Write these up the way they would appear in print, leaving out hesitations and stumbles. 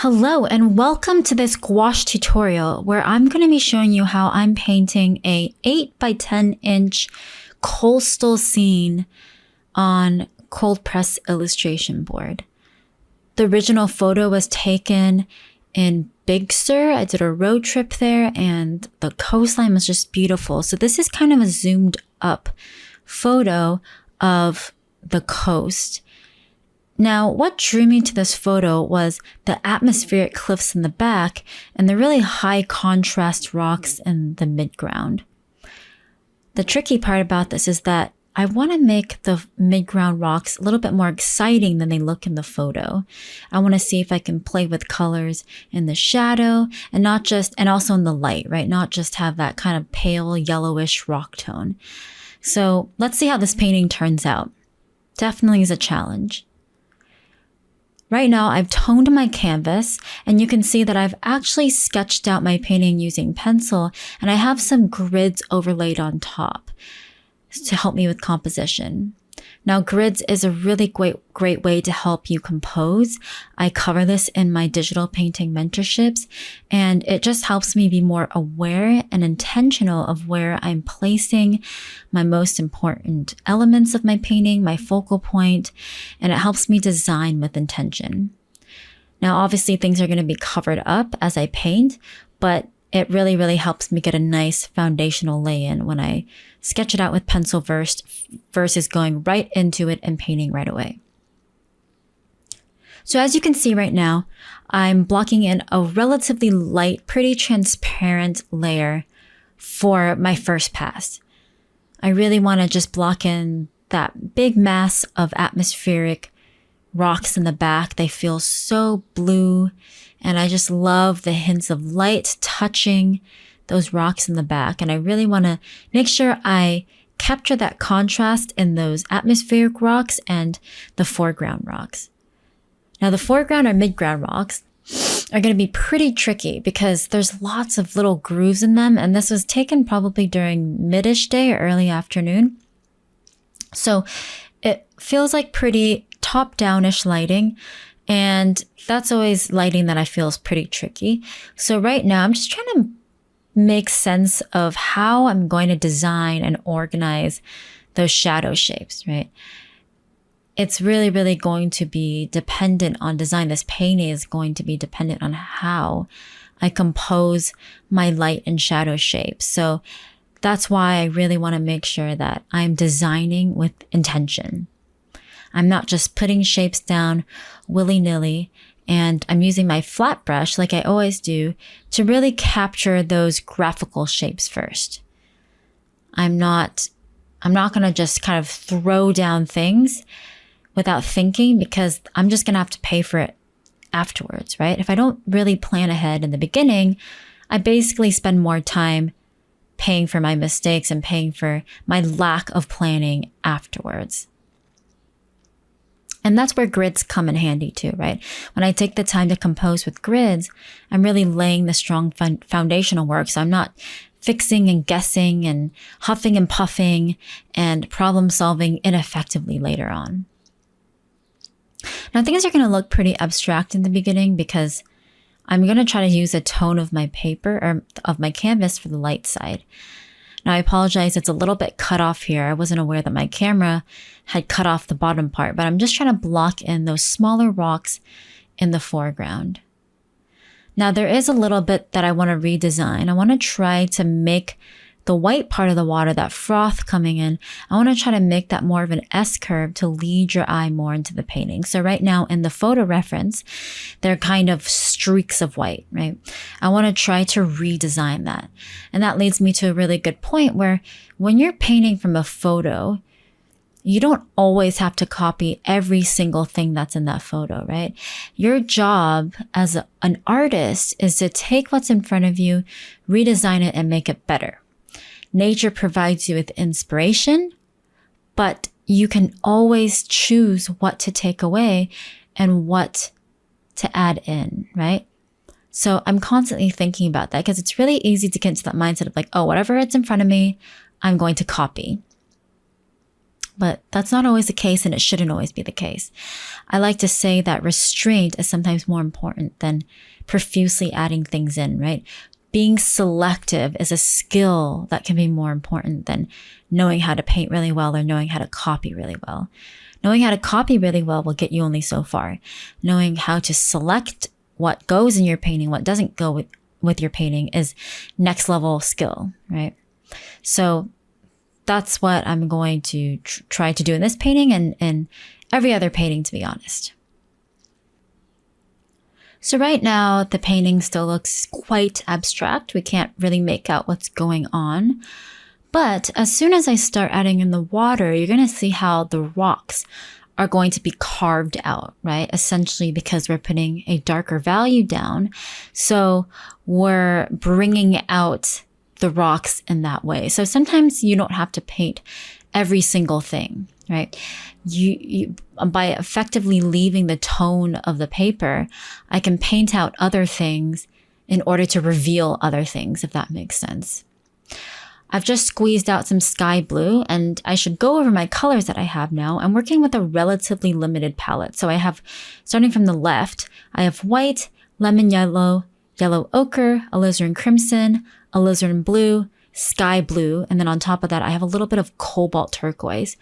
Hello and welcome to this gouache tutorial where I'm going to be showing you how I'm painting a 8 by 10 inch coastal scene on cold press illustration board. The original photo was taken in Big Sur. I did a road trip there and the coastline was just beautiful. So this is kind of a zoomed up photo of the coast. Now, what drew me to this photo was the atmospheric cliffs in the back and the really high contrast rocks in the midground. The tricky part about this is that I want to make the midground rocks a little bit more exciting than they look in the photo. I want to see if I can play with colors in the shadow and also in the light, right? Not just have that kind of pale yellowish rock tone. So let's see how this painting turns out. Definitely is a challenge. Right now, I've toned my canvas and you can see that I've actually sketched out my painting using pencil and I have some grids overlaid on top to help me with composition. Now, grids is a really great way to help you compose. I cover this in my digital painting mentorships and it just helps me be more aware and intentional of where I'm placing my most important elements of my painting, my focal point, and it helps me design with intention. Now, obviously things are going to be covered up as I paint, but it really helps me get a nice foundational lay-in when I sketch it out with pencil first versus going right into it and painting right away. So as you can see right now, I'm blocking in a relatively light, pretty transparent layer for my first pass. I really want to just block in that big mass of atmospheric rocks in the back. They feel so blue. And I just love the hints of light touching those rocks in the back. And I really want to make sure I capture that contrast in those atmospheric rocks and the foreground rocks. Now, the foreground or midground rocks are going to be pretty tricky because there's lots of little grooves in them. And this was taken probably during mid-ish day or early afternoon. So it feels like pretty top-down-ish lighting. And that's always lighting that I feel is pretty tricky. So right now I'm just trying to make sense of how I'm going to design and organize those shadow shapes, right? It's really going to be dependent on design. This painting is going to be dependent on how I compose my light and shadow shapes. So that's why I really want to make sure that I'm designing with intention. I'm not just putting shapes down willy-nilly, and I'm using my flat brush like I always do to really capture those graphical shapes first. I'm not going to just kind of throw down things without thinking because I'm just going to have to pay for it afterwards, right? If I don't really plan ahead in the beginning, I basically spend more time paying for my mistakes and paying for my lack of planning afterwards. And that's where grids come in handy too, right? When I take the time to compose with grids, I'm really laying the strong foundational work. So I'm not fixing and guessing and huffing and puffing and problem solving ineffectively later on. Now things are going to look pretty abstract in the beginning because I'm going to try to use a tone of my paper or of my canvas for the light side. Now, I apologize, it's a little bit cut off here. I wasn't aware that my camera had cut off the bottom part, but I'm just trying to block in those smaller rocks in the foreground. Now, there is a little bit that I want to redesign. I want to try to make the white part of the water, that froth coming in, I want to try to make that more of an S-curve to lead your eye more into the painting. So right now in the photo reference, they're kind of streaks of white, right? I want to try to redesign that. And that leads me to a really good point where when you're painting from a photo, you don't always have to copy every single thing that's in that photo, right? Your job as an artist is to take what's in front of you, redesign it, and make it better. Nature provides you with inspiration, but you can always choose what to take away and what to add in, right? So I'm constantly thinking about that because it's really easy to get into that mindset of like, oh, whatever it's in front of me, I'm going to copy. but that's not always the case, and it shouldn't always be the case. I like to say that restraint is sometimes more important than profusely adding things in, right? Being selective is a skill that can be more important than knowing how to paint really well or knowing how to copy really well. Knowing how to copy really well will get you only so far. Knowing how to select what goes in your painting, what doesn't go with your painting is next level skill, right? So that's what I'm going to try to do in this painting and every other painting, to be honest. So right now, the painting still looks quite abstract. We can't really make out what's going on. But as soon as I start adding in the water, you're going to see how the rocks are going to be carved out, right? Essentially because we're putting a darker value down. So we're bringing out the rocks in that way. So sometimes you don't have to paint every single thing, right? You by effectively leaving the tone of the paper, I can paint out other things in order to reveal other things, if that makes sense. I've just squeezed out some sky blue, and I should go over my colors that I have now. I'm working with a relatively limited palette. So I have, starting from the left, I have white, lemon yellow, yellow ochre, alizarin crimson, alizarin blue, sky blue, and then on top of that, I have a little bit of cobalt turquoise.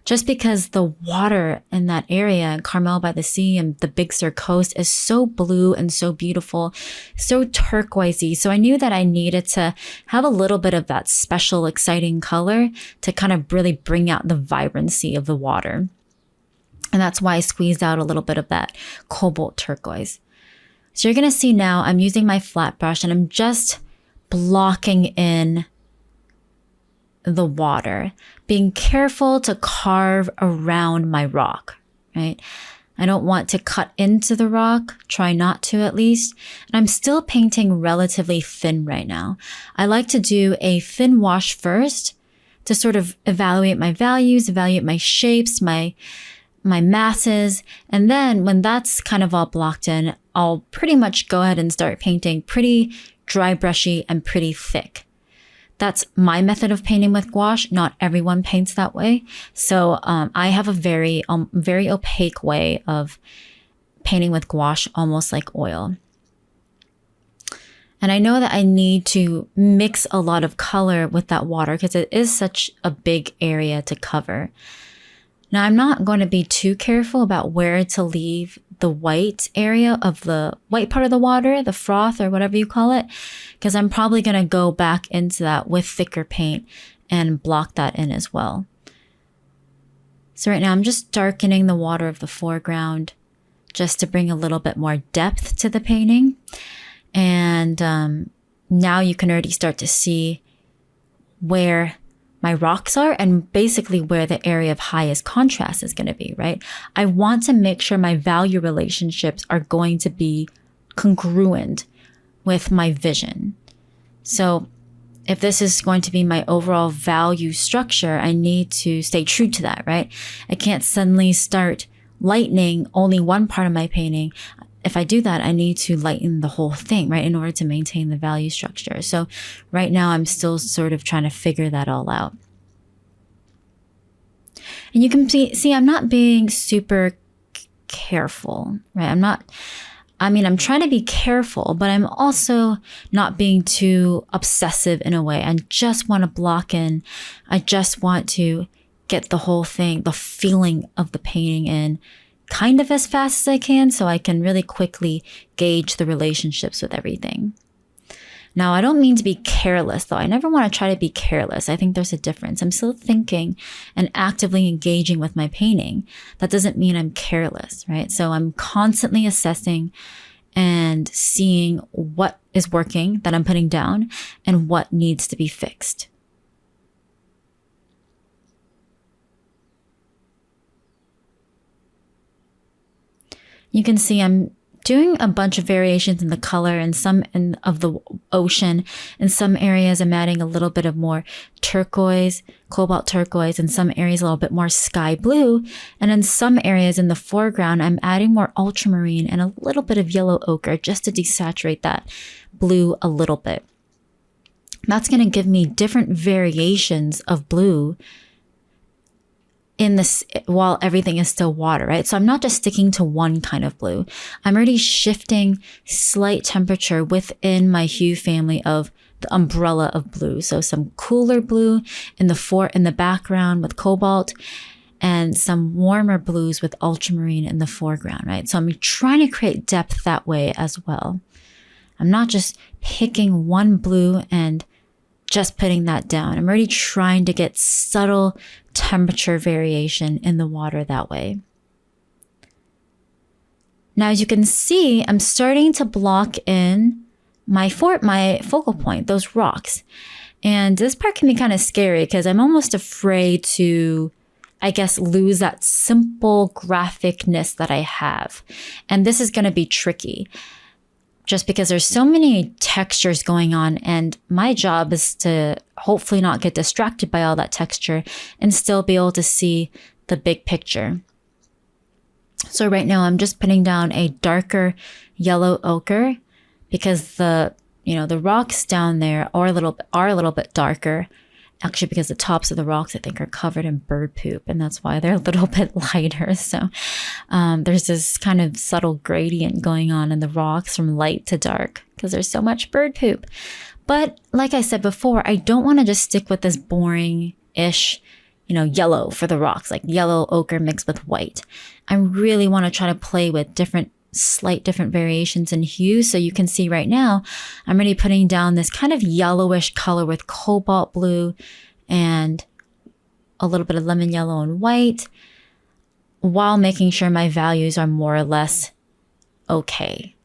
Just because the water in that area, Carmel by the Sea and the Big Sur coast, is so blue and so beautiful, so turquoisey. So I knew that I needed to have a little bit of that special, exciting color to kind of really bring out the vibrancy of the water. And that's why I squeezed out a little bit of that cobalt turquoise. So you're going to see now I'm using my flat brush and I'm just blocking in the water, being careful to carve around my rock, right? I don't want to cut into the rock, try not to at least. And I'm still painting relatively thin right now. I like to do a thin wash first to sort of evaluate my values, evaluate my shapes, my masses. And then when that's kind of all blocked in, I'll pretty much go ahead and start painting pretty dry brushy and pretty thick. That's my method of painting with gouache. Not everyone paints that way. So I have a very opaque way of painting with gouache, almost like oil. And I know that I need to mix a lot of color with that water because it is such a big area to cover. Now, I'm not going to be too careful about where to leave the white area of the white part of the water, the froth or whatever you call it, because I'm probably going to go back into that with thicker paint and block that in as well. So right now I'm just darkening the water of the foreground just to bring a little bit more depth to the painting. And now you can already start to see where my rocks are and basically where the area of highest contrast is going to be, right? I want to make sure my value relationships are going to be congruent with my vision. So if this is going to be my overall value structure, I need to stay true to that, right? I can't suddenly start lightening only one part of my painting. If I do that, I need to lighten the whole thing, right? In order to maintain the value structure. So right now I'm still sort of trying to figure that all out. And you can see I'm not being super careful, right? I'm trying to be careful, but I'm also not being too obsessive in a way. I just want to block in. I just want to get the whole thing, the feeling of the painting in kind of as fast as I can so I can really quickly gauge the relationships with everything. Now, I don't mean to be careless though. I never want to try to be careless. I think there's a difference. I'm still thinking and actively engaging with my painting. That doesn't mean I'm careless, right? So I'm constantly assessing and seeing what is working that I'm putting down and what needs to be fixed. You can see I'm doing a bunch of variations in the color and some of the ocean. In some areas, I'm adding a little bit of more turquoise, cobalt turquoise, in some areas a little bit more sky blue. And in some areas in the foreground, I'm adding more ultramarine and a little bit of yellow ochre just to desaturate that blue a little bit. That's going to give me different variations of blue in this while everything is still water, right? So I'm not just sticking to one kind of blue. I'm already shifting slight temperature within my hue family of the umbrella of blue. So some cooler blue in the background with cobalt, and some warmer blues with ultramarine in the foreground, right? So I'm trying to create depth that way as well. I'm not just picking one blue and just putting that down. I'm already trying to get subtle temperature variation in the water that way. Now, as you can see, I'm starting to block in my focal point, those rocks. And this part can be kind of scary because I'm almost afraid to, I guess, lose that simple graphicness that I have. And this is going to be tricky just because there's so many textures going on, and my job is to hopefully not get distracted by all that texture and still be able to see the big picture. So right now I'm just putting down a darker yellow ochre because the rocks down there are a little bit darker. Actually, because the tops of the rocks, I think, are covered in bird poop, and that's why they're a little bit lighter. So there's this kind of subtle gradient going on in the rocks from light to dark because there's so much bird poop. But like I said before, I don't want to just stick with this boring-ish, yellow for the rocks, like yellow ochre mixed with white. I really want to try to play with slight different variations in hue. So you can see right now, I'm already putting down this kind of yellowish color with cobalt blue and a little bit of lemon yellow and white, while making sure my values are more or less okay.